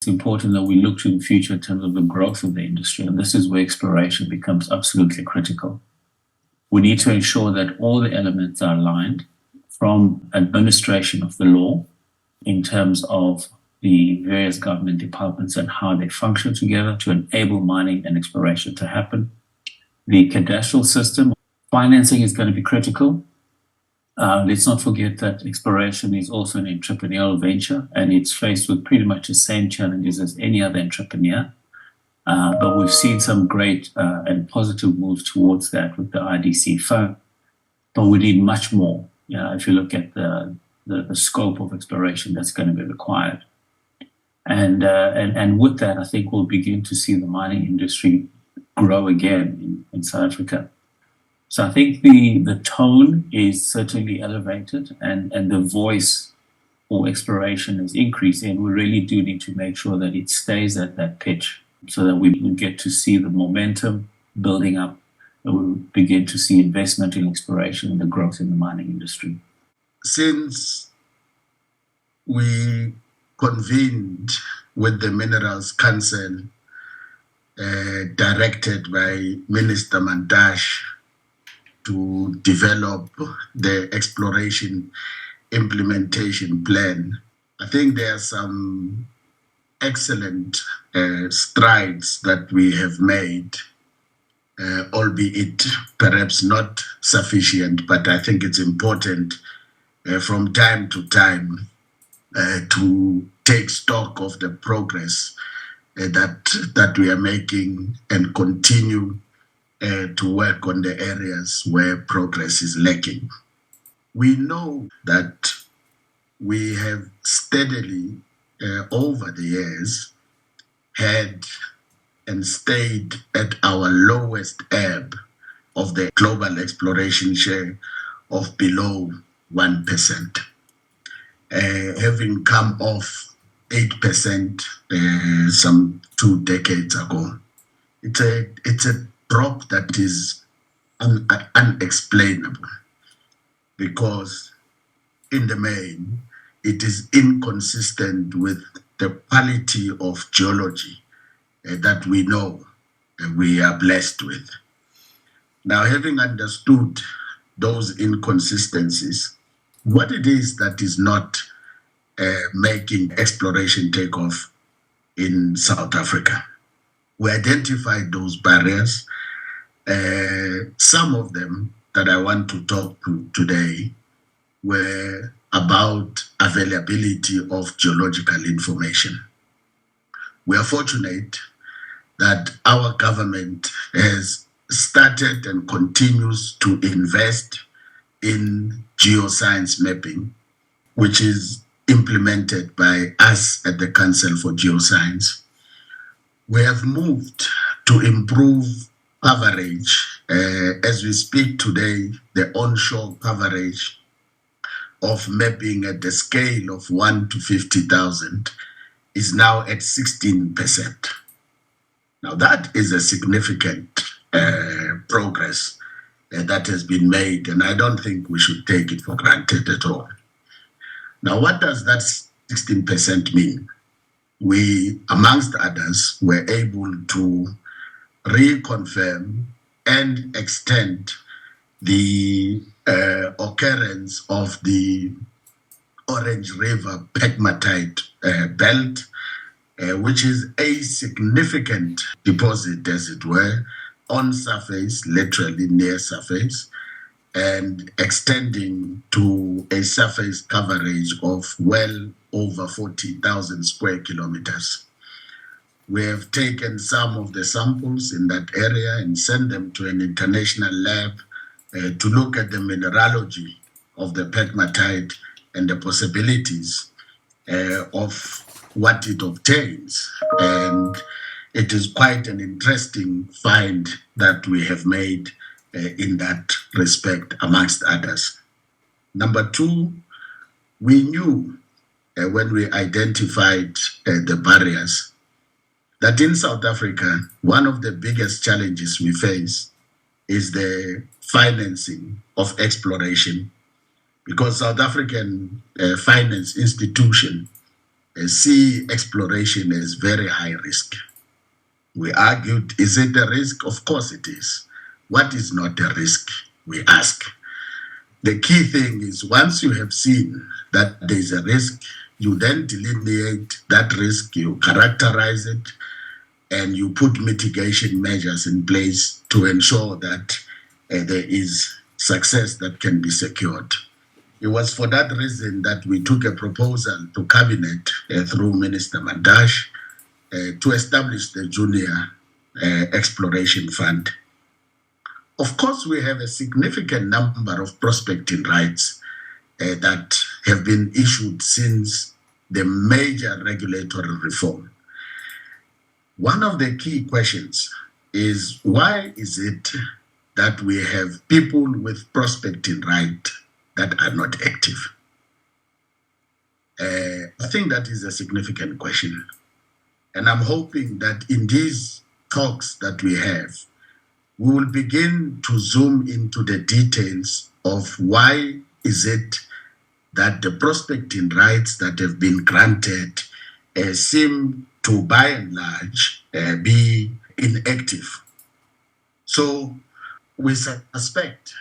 important that we look to the future in terms of the growth of the industry. And this is where exploration becomes absolutely critical. We need to ensure that all the elements are aligned, from administration of the law in terms of the various government departments and how they function together to enable mining and exploration to happen. The cadastral system, financing is going to be critical. Let's not forget that exploration is also an entrepreneurial venture, and it's faced with pretty much the same challenges as any other entrepreneur. But we've seen some great and positive moves towards that with the IDC fund. But we need much more. If you look at the scope of exploration that's going to be required. And with that, I think we'll begin to see the mining industry grow again in South Africa. So I think the tone is certainly elevated, and the voice for exploration is increasing. We really do need to make sure that it stays at that pitch so that we get to see the momentum building up, and we begin to see investment in exploration and the growth in the mining industry. Since we convened with the Minerals Council, directed by Minister Mantashe, to develop the exploration implementation plan, I think there are some excellent strides that we have made, albeit perhaps not sufficient, but I think it's important from time to time to take stock of the progress that we are making and continue to work on the areas where progress is lacking. We know that we have steadily, over the years, had and stayed at our lowest ebb of the global exploration share of below 1%, having come off 8% some 2 decades ago. It's a drop that is unexplainable, because in the main, it is inconsistent with the quality of geology that we know and we are blessed with. Now, having understood those inconsistencies, what it is that is not making exploration take off in South Africa. We identified those barriers. Some of them that I want to talk to today were about availability of geological information. We are fortunate that our government has started and continues to invest in geoscience mapping, which is implemented by us at the Council for Geoscience. We have moved to improve coverage. As we speak today, the onshore coverage of mapping at the scale of 1 to 50,000 is now at 16%. Now that is a significant progress that has been made, and I don't think we should take it for granted at all. Now, what does that 16% mean? We, amongst others, were able to reconfirm and extend the occurrence of the Orange River pegmatite belt, which is a significant deposit, as it were, on surface, literally near surface, and extending to a surface coverage of well over 40,000 square kilometers. We have taken some of the samples in that area and sent them to an international lab to look at the mineralogy of the pegmatite and the possibilities of what it obtains. And it is quite an interesting find that we have made in that respect, amongst others. Number two, we knew when we identified the barriers that in South Africa, one of the biggest challenges we face is the financing of exploration, because South African finance institution see exploration as very high risk. We argued, is it a risk? Of course it is. What is not a risk? We ask. The key thing is once you have seen that there is a risk, you then delineate that risk, you characterize it, and you put mitigation measures in place to ensure that there is success that can be secured. It was for that reason that we took a proposal to Cabinet through Minister Mandash to establish the Junior Exploration Fund. Of course, we have a significant number of prospecting rights that have been issued since the major regulatory reform. One of the key questions is why is it that we have people with prospecting right that are not active? I think that is a significant question. And I'm hoping that in these talks that we have, we will begin to zoom into the details of why is it that the prospecting rights that have been granted seem to, by and large, be inactive. So we suspect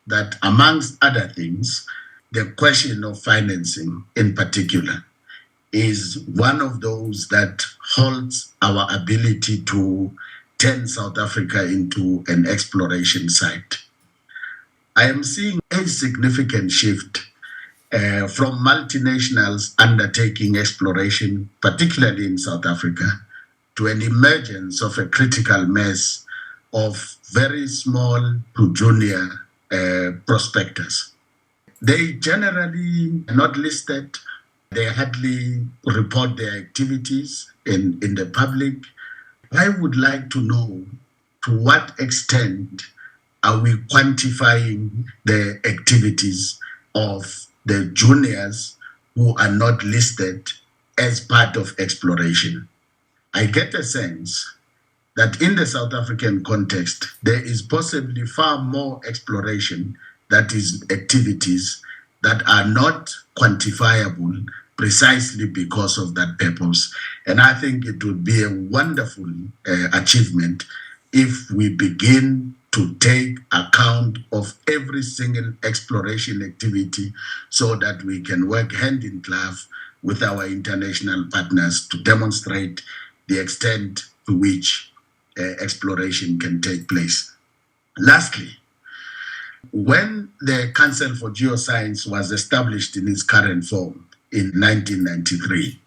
that, amongst other things, the question of financing in particular is one of those that holds our ability to turn South Africa into an exploration site. I am seeing a significant shift from multinationals undertaking exploration, particularly in South Africa, to an emergence of a critical mass of very small to junior prospectors. They generally are not listed. They hardly report their activities in the public. I would like to know to what extent are we quantifying the activities of the juniors who are not listed as part of exploration. I get a sense that in the South African context, there is possibly far more exploration, that is activities that are not quantifiable precisely because of that purpose. And I think it would be a wonderful achievement if we begin to take account of every single exploration activity so that we can work hand in glove with our international partners to demonstrate the extent to which exploration can take place. Lastly, when the Council for Geoscience was established in its current form in 1993,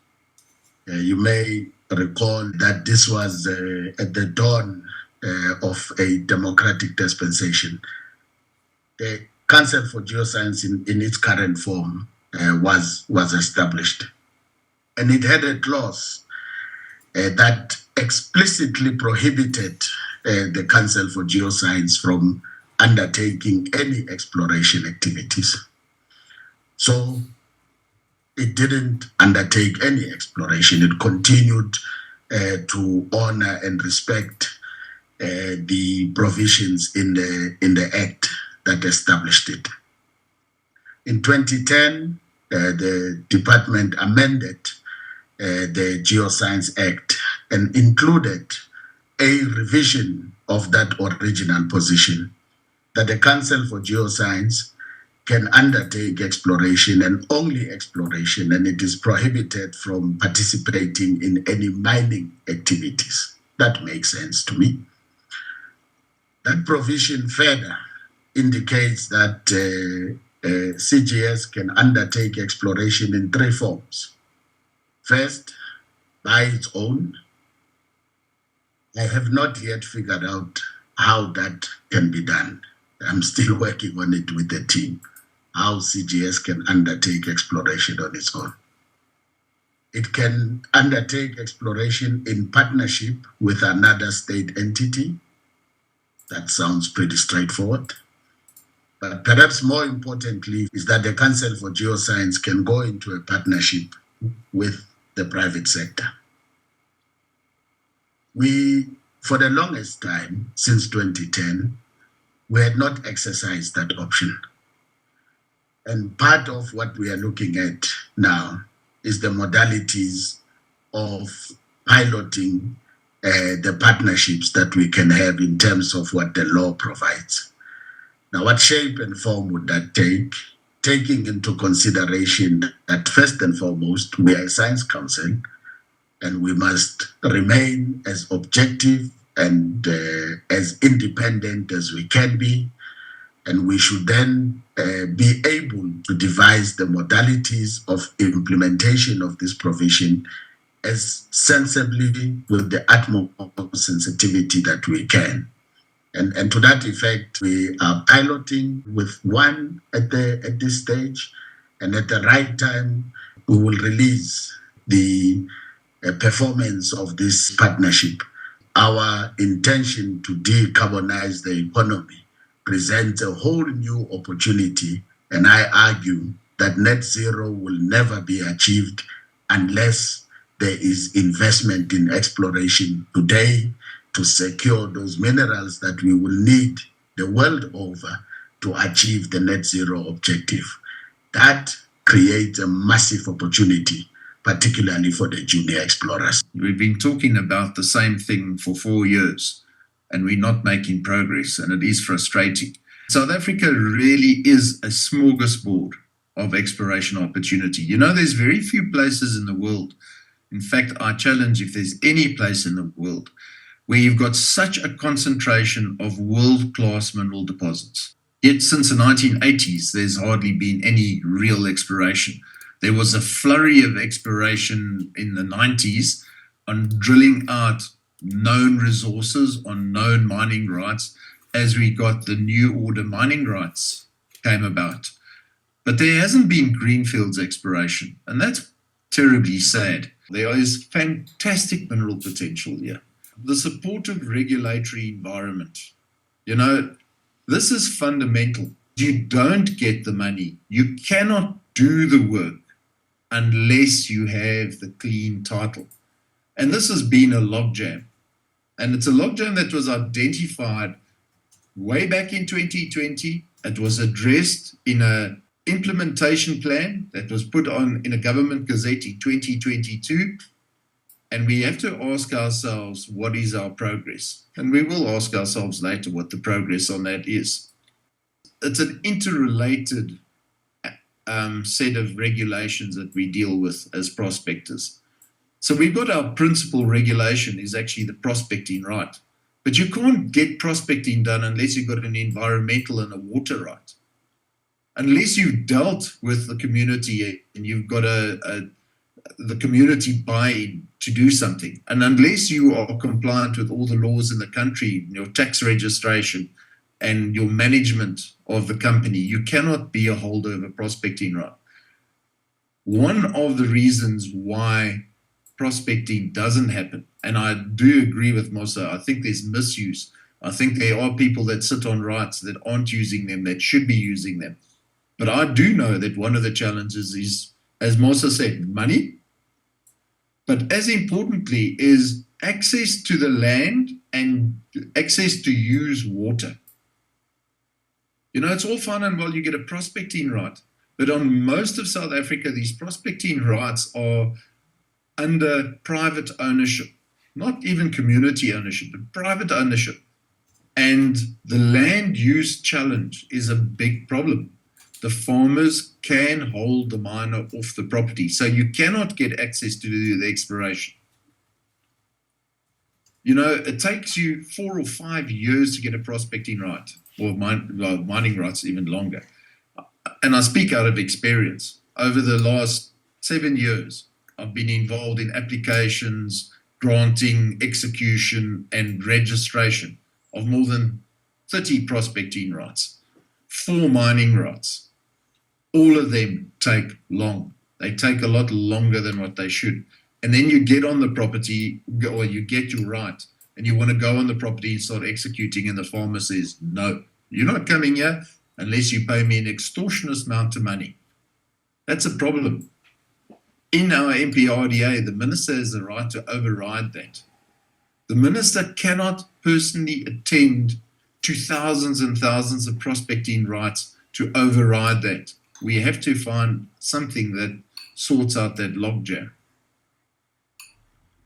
you may recall that this was at the dawn of a democratic dispensation. The Council for Geoscience in its current form was established. And it had a clause that explicitly prohibited the Council for Geoscience from undertaking any exploration activities. So it didn't undertake any exploration. It continued to honor and respect the provisions in the Act that established it. In 2010, the department amended the Geoscience Act and included a revision of that original position that the Council for Geoscience can undertake exploration and only exploration, and it is prohibited from participating in any mining activities. That makes sense to me. That provision further indicates that CGS can undertake exploration in three forms. First, by its own. I have not yet figured out how that can be done. I'm still working on it with the team, how CGS can undertake exploration on its own. It can undertake exploration in partnership with another state entity. That sounds pretty straightforward. But perhaps more importantly is that the Council for Geoscience can go into a partnership with the private sector. We, for the longest time, since 2010, we had not exercised that option. And part of what we are looking at now is the modalities of piloting the partnerships that we can have in terms of what the law provides. Now, what shape and form would that take? Taking into consideration that first and foremost, we are a science council and we must remain as objective and as independent as we can be. And we should then be able to devise the modalities of implementation of this provision as sensibly with the utmost sensitivity that we can. And to that effect, we are piloting with one at this stage, and at the right time, we will release the performance of this partnership. Our intention to decarbonize the economy presents a whole new opportunity, and I argue that net zero will never be achieved unless there is investment in exploration today to secure those minerals that we will need the world over to achieve the net zero objective. That creates a massive opportunity, particularly for the junior explorers. We've been talking about the same thing for 4 years, and we're not making progress, and it is frustrating. South Africa really is a smorgasbord of exploration opportunity. You know, there's very few places in the world. In fact, I challenge if there's any place in the world where you've got such a concentration of world-class mineral deposits. Yet since the 1980s, there's hardly been any real exploration. There was a flurry of exploration in the 90s on drilling out known resources on known mining rights as we got the new order mining rights came about. But there hasn't been greenfields exploration, and that's terribly sad. There is fantastic mineral potential here. The supportive regulatory environment, you know, this is fundamental. You don't get the money. You cannot do the work unless you have the clean title. And this has been a logjam. And it's a logjam that was identified way back in 2020. It was addressed in an implementation plan that was put on in a government gazette in 2022. And we have to ask ourselves, what is our progress? And we will ask ourselves later what the progress on that is. It's an interrelated set of regulations that we deal with as prospectors. So we've got our principal regulation is actually the prospecting right. But you can't get prospecting done unless you've got an environmental and a water right. Unless you've dealt with the community and you've got the community buy-in to do something. And unless you are compliant with all the laws in the country, your tax registration and your management of the company, you cannot be a holder of a prospecting right. One of the reasons why prospecting doesn't happen, and I do agree with Mosa, I think there's misuse. I think there are people that sit on rights that aren't using them, that should be using them. But I do know that one of the challenges is, as Mosa said, money, but as importantly is access to the land and access to use water. You know, it's all fine and well, you get a prospecting right, but on most of South Africa, these prospecting rights are under private ownership, not even community ownership, but private ownership. And the land use challenge is a big problem. The farmers can hold the miner off the property. So you cannot get access to do the exploration. You know, it takes you 4 or 5 years to get a prospecting right, or mining rights even longer. And I speak out of experience. Over the last 7 years, I've been involved in applications, granting, execution, and registration of more than 30 prospecting rights, 4 mining rights. All of them take long. They take a lot longer than what they should. And then you get on the property, or you get your right, and you want to go on the property and start executing, and the farmer says, no, you're not coming here unless you pay me an extortionate amount of money. That's a problem. In our MPRDA, the minister has the right to override that. The minister cannot personally attend to thousands and thousands of prospecting rights to override that. We have to find something that sorts out that logjam.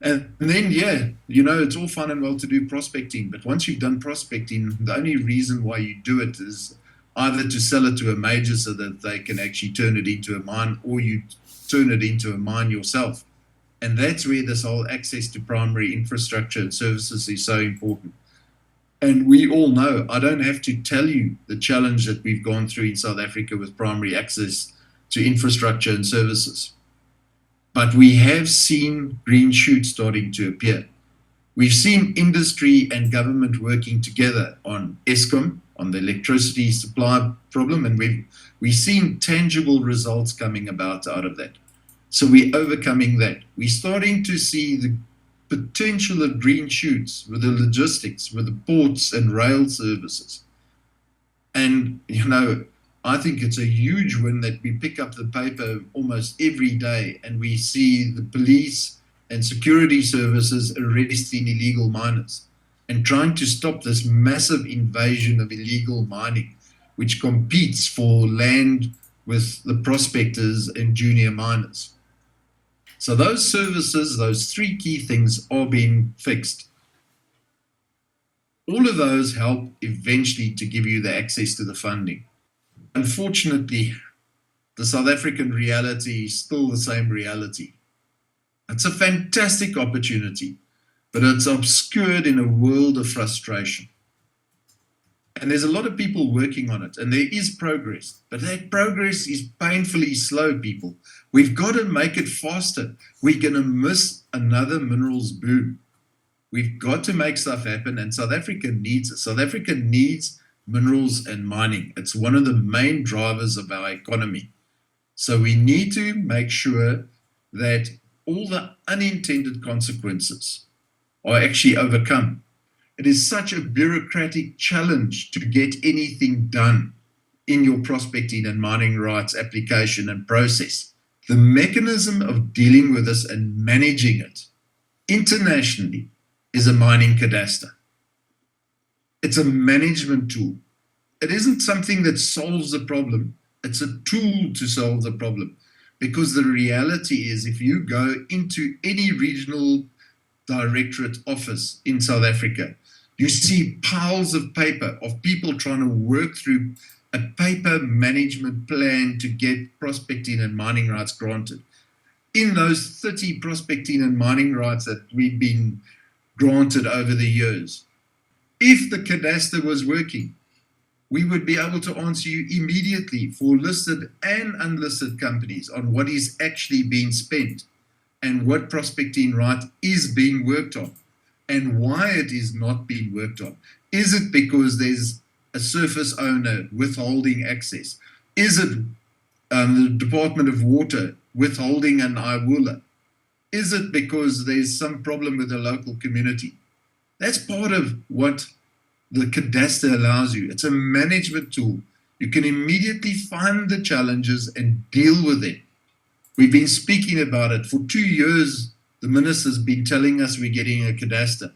And then, it's all fine and well to do prospecting, but once you've done prospecting, the only reason why you do it is either to sell it to a major so that they can actually turn it into a mine, or you turn it into a mine yourself. And that's where this whole access to primary infrastructure and services is so important. And we all know, I don't have to tell you the challenge that we've gone through in South Africa with primary access to infrastructure and services. But we have seen green shoots starting to appear. We've seen industry and government working together on Eskom, on the electricity supply problem, and we've seen tangible results coming about out of that. So we're overcoming that. We're starting to see the potential of green shoots with the logistics, with the ports and rail services. And, I think it's a huge win that we pick up the paper almost every day and we see the police and security services arresting illegal miners and trying to stop this massive invasion of illegal mining, which competes for land with the prospectors and junior miners. So those services, those three key things are being fixed. All of those help eventually to give you the access to the funding. Unfortunately, the South African reality is still the same reality. It's a fantastic opportunity, but it's obscured in a world of frustration. And there's a lot of people working on it, and there is progress, but that progress is painfully slow, people. We've got to make it faster. We're going to miss another minerals boom. We've got to make stuff happen, and South Africa needs it. South Africa needs minerals and mining. It's one of the main drivers of our economy. So we need to make sure that all the unintended consequences are actually overcome. It is such a bureaucratic challenge to get anything done in your prospecting and mining rights application and process. The mechanism of dealing with this and managing it internationally is a mining cadastre. It's a management tool. It isn't something that solves the problem. It's a tool to solve the problem. Because the reality is, if you go into any regional directorate office in South Africa, you see piles of paper of people trying to work through a paper management plan to get prospecting and mining rights granted. In those 30 prospecting and mining rights that we've been granted over the years, if the cadastre was working, we would be able to answer you immediately for listed and unlisted companies on what is actually being spent and what prospecting right is being worked on and why it is not being worked on. Is it because there's a surface owner withholding access? Is it the Department of Water withholding an IWULA? Is it because there's some problem with the local community? That's part of what the cadastre allows you. It's a management tool. You can immediately find the challenges and deal with them. We've been speaking about it for 2 years. The minister's been telling us we're getting a cadastre.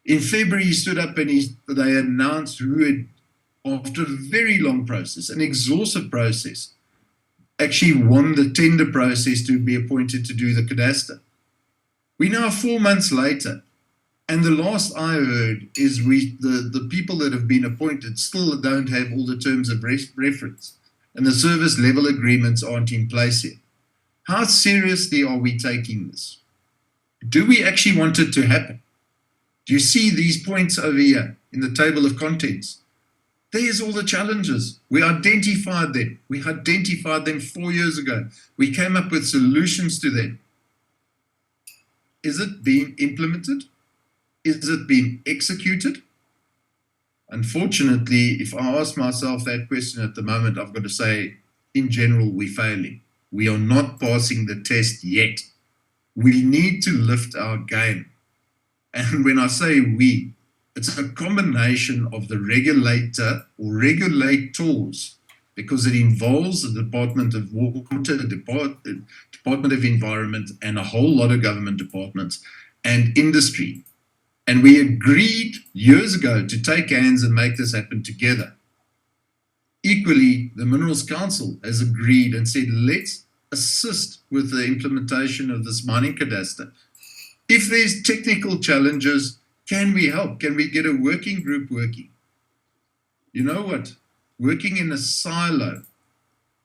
In February, he stood up and they announced who had, after a very long process, an exhaustive process, actually won the tender process to be appointed to do the cadastre. We're now 4 months later, and the last I heard is the people that have been appointed still don't have all the terms of reference, and the service level agreements aren't in place yet. How seriously are we taking this? Do we actually want it to happen? Do you see these points over here in the table of contents? There's all the challenges. We identified them. We identified them 4 years ago. We came up with solutions to them. Is it being implemented? Is it being executed? Unfortunately, if I ask myself that question at the moment, I've got to say, in general, we're failing. We are not passing the test yet. We need to lift our game. And when I say we, it's a combination of the regulator or regulators, because it involves the Department of Water, the Department of Environment, and a whole lot of government departments and industry. And we agreed years ago to take hands and make this happen together. Equally, the Minerals Council has agreed and said, let's assist with the implementation of this mining cadastre. If there's technical challenges, can we help? Can we get a working group working? You know what? Working in a silo,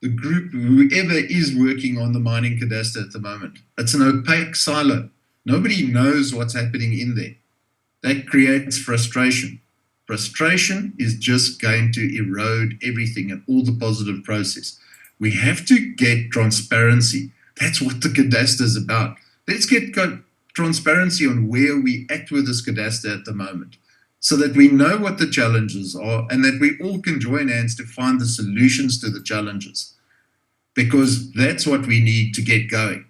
the group, whoever is working on the mining cadastre at the moment, it's an opaque silo. Nobody knows what's happening in there. That creates frustration. Frustration is just going to erode everything and all the positive process. We have to get transparency. That's what the cadastre is about. Let's get transparency on where we act with this cadastre at the moment, so that we know what the challenges are and that we all can join hands to find the solutions to the challenges, because that's what we need to get going.